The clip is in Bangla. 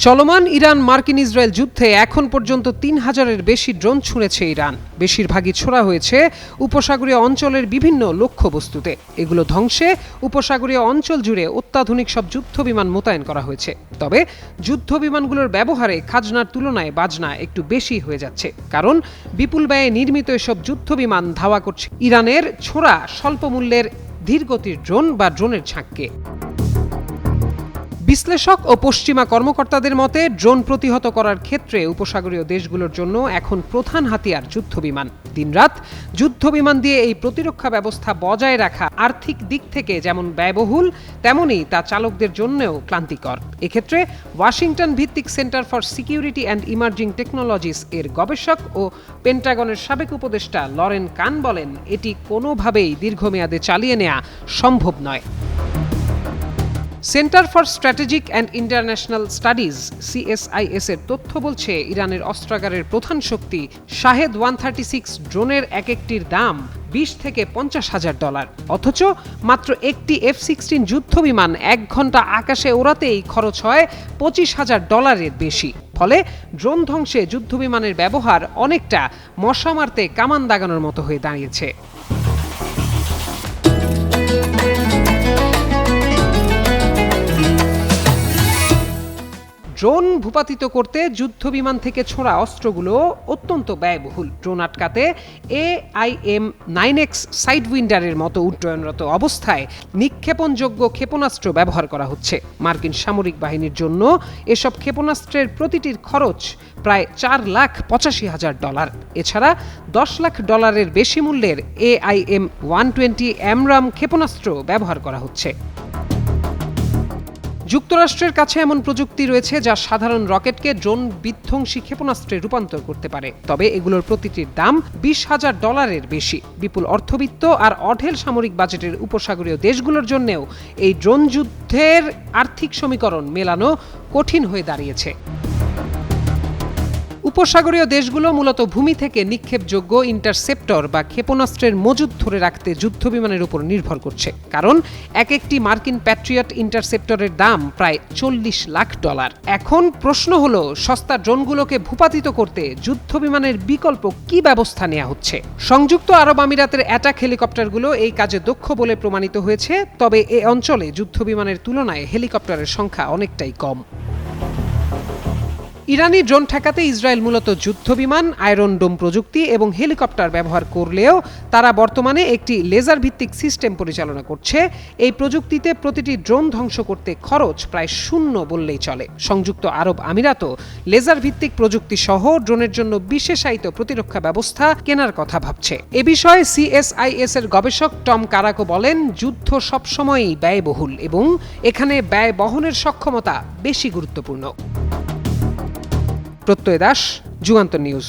চলমান ইরান মার্কিন ইসরায়েল যুদ্ধে এখন পর্যন্ত ৩,০০০-এর বেশি ড্রোন ছুঁড়েছে ইরান। বেশিরভাগই ছোড়া হয়েছে উপসাগরীয় অঞ্চলের বিভিন্ন লক্ষ্যবস্তুতে। এগুলো ধ্বংসে উপসাগরীয় অঞ্চল জুড়ে অত্যাধুনিক সব যুদ্ধবিমান মোতায়েন করা হয়েছে। তবে যুদ্ধবিমানগুলোর ব্যবহারে খাজনার তুলনায় বাজনা একটু বেশি হয়ে যাচ্ছে, কারণ বিপুল ব্যয়ে নির্মিত এসব যুদ্ধবিমান ধাওয়া করছে ইরানের ছোড়া স্বল্প মূল্যের ধীরগতির ড্রোন বা ড্রোনের ঝাঁককে। বিশ্লেষক ও পশ্চিমা কর্মকর্তাদের মতে ড্রোন প্রতিহত করার ক্ষেত্রে উপসাগরীয় দেশগুলোর জন্য এখন প্রধান হাতিয়ার যুদ্ধবিমান। দিনরাত যুদ্ধবিমান দিয়ে এই প্রতিরক্ষা ব্যবস্থা বজায় রাখা আর্থিক দিক থেকে যেমন ব্যয়বহুল, তেমনি তা চালকদের জন্যও ক্লান্তিকর। এক্ষেত্রে ওয়াশিংটন ভিত্তিক centre for security and emerging technologies এর গবেষক ও পেন্টাগনের সাবেক উপদেষ্টা লরেন কান বলেন, এটি কোনোভাবেই দীর্ঘমেয়াদে চালিয়ে নেওয়া সম্ভব নয়। Centre for strategic and international studies CSIS এর তথ্য বলছে, ইরানের অস্ত্রাগারের প্রধান শক্তি শাহেদ 136 ড্রোনের এক একটির দাম $20,000 থেকে $50,000, অথচ মাত্র একটি F-16 যুদ্ধবিমান 1 ঘন্টা আকাশে ওড়াতেই খরচ হয় $25,000-এর বেশি। ফলে ড্রোন ধ্বংসে যুদ্ধবিমানের ব্যবহার অনেকটা মশা মারতে কামান দাগানোর মতো হয়ে দাঁড়িয়েছে। ড্রোন ভূপাতিত করতে যুদ্ধবিমান থেকে ছোড়া অস্ত্রগুলো অত্যন্ত ব্যয়বহুল। ড্রোন আটকাতে AIM-9X সাইডউইন্ডারের মতো উড্ডয়নরত অবস্থায় নিক্ষেপণযোগ্য ক্ষেপণাস্ত্র ব্যবহার করা হচ্ছে। মার্কিন সামরিক বাহিনীর জন্য এসব ক্ষেপণাস্ত্রের প্রতিটির খরচ প্রায় $4,85,000। এছাড়া $10 লাখ বেশি মূল্যের AIM-120 AMRAAM ক্ষেপণাস্ত্র ব্যবহার করা হচ্ছে। যুক্তরাষ্ট্রের কাছে এমন প্রযুক্তি রয়েছে যা সাধারণ রকেটকে ড্রোন বিধ্বংসী ক্ষেপণাস্ত্রে রূপান্তর করতে পারে, তবে এগুলোর প্রতিটির দাম $20,000-এর বেশি। বিপুল অর্থবিত্ত আর অঢেল সামরিক বাজেটের উপসাগরীয় দেশগুলোর জন্যও এই ড্রোন যুদ্ধের আর্থিক সমীকরণ মেলানো কঠিন হয়ে দাঁড়িয়েছে। উপসাগরীয় দেশগুলো মূলত ভূমি থেকে নিক্ষেপযোগ্য ইন্টারসেপ্টর বা ক্ষেপণাস্ত্রের মজুদ ধরে রাখতে যুদ্ধবিমানের উপর নির্ভর করছে, কারণ এক একটি মার্কিন প্যাট্রিয়ট ইন্টারসেপ্টরের দাম প্রায় $40 লাখ। এখন প্রশ্ন হলো, সস্তা ড্রোনগুলোকে ভূপাতিত করতে যুদ্ধবিমানের বিকল্প কি ব্যবস্থা নেওয়া হচ্ছে? সংযুক্ত আরব আমিরাতের অ্যাটাক হেলিকপ্টারগুলো এই কাজে দক্ষ বলে প্রমাণিত হয়েছে, তবে এ অঞ্চলে যুদ্ধবিমানের তুলনায় হেলিকপ্টারের সংখ্যা অনেকটাই কম। ইরানি ড্রোন ঠেকাতে ইসরায়েল মূলত যুদ্ধবিমান, আয়রন ডোম প্রযুক্তি এবং হেলিকপ্টার ব্যবহার করলেও তারা বর্তমানে একটি লেজার ভিত্তিক সিস্টেম পরিচালনা করছে। এই প্রযুক্তিতে প্রতিটি ড্রোন ধ্বংস করতে খরচ প্রায় শূন্য বললেই চলে। সংযুক্ত আরব আমিরাতও লেজার ভিত্তিক প্রযুক্তি সহ ড্রোনের জন্য বিশেষায়িত প্রতিরক্ষা ব্যবস্থা কেনার কথা ভাবছে। এ বিষয়ে CSIS এর গবেষক টম কারাকো বলেন, যুদ্ধ সবসময়ই ব্যয়বহুল এবং এখানে ব্যয় বহনের সক্ষমতা বেশি গুরুত্বপূর্ণ। প্রত্যয় দাস, যুগান্তর নিউজ।